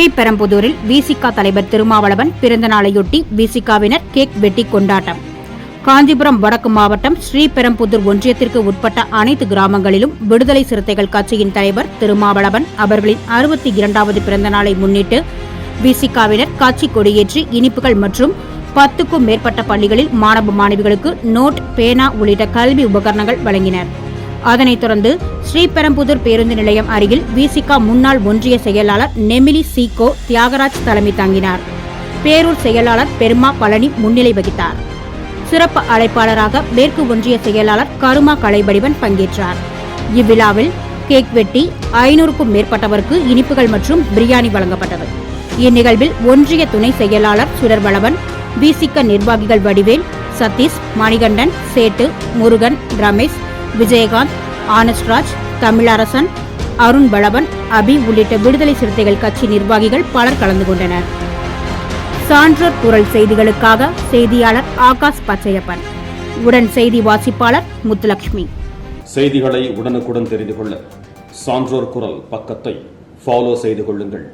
ஸ்ரீபெரும்புதூரில் விசிக தலைவர் திருமாவளவன் பிறந்த நாளையொட்டி விசிகவினர் கேக் வெட்டி கொண்டாட்டம். காஞ்சிபுரம் வடக்கு மாவட்டம் ஸ்ரீபெரும்புதூர் ஒன்றியத்திற்கு உட்பட்ட அனைத்து கிராமங்களிலும் விடுதலை சிறுத்தைகள் கட்சியின் தலைவர் திருமாவளவன் அவர்களின் 62வது பிறந்த நாளை முன்னிட்டு விசிகவினர் கட்சி கொடியேற்றி இனிப்புகள் மற்றும் 10க்கும் மேற்பட்ட பள்ளிகளில் மாணவ மாணவிகளுக்கு நோட், பேனா உள்ளிட்ட கல்வி உபகரணங்கள் வழங்கினர். அதனைத் தொடர்ந்து ஸ்ரீபெரும்புதூர் பேருந்து நிலையம் அருகில் விசிக முன்னாள் ஒன்றிய செயலாளர் நெமிலி சீகோ தியாகராஜ் தலைமை தாங்கினார். பேரூர் செயலாளர் பெருமா பழனி முன்னிலை வகித்தார். சிறப்பு அழைப்பாளராக மேற்கு ஒன்றிய செயலாளர் கருமா கலைவடிவன் பங்கேற்றார். இவ்விழாவில் கேக் வெட்டி 500க்கும் மேற்பட்டவருக்கு இனிப்புகள் மற்றும் பிரியாணி வழங்கப்பட்டது. இந்நிகழ்வில் ஒன்றிய துணை செயலாளர் சுடர்வளவன், விசிக நிர்வாகிகள் வடிவேல், சதீஷ், மணிகண்டன், சேட்டு, முருகன், ரமேஷ், விஜயகாந்த், ஆனஸ்ராஜ், தமிழரசன், அருண் பலவன், அபி உள்ளிட்ட விடுதலை சிறுத்தைகள் கட்சி நிர்வாகிகள் பலர் கலந்து கொண்டனர். சான்றோர் குரல் செய்திகளுக்காக செய்தியாளர் ஆகாஷ் பச்சையப்பன், உடன் செய்தி வாசிப்பாளர் முத்துலட்சுமி. செய்திகளை உடனுக்குடன் தெரிந்து கொள்ள சான்றோர் குரல் பக்கத்தை ஃபாலோ செய்து கொள்ளுங்கள்.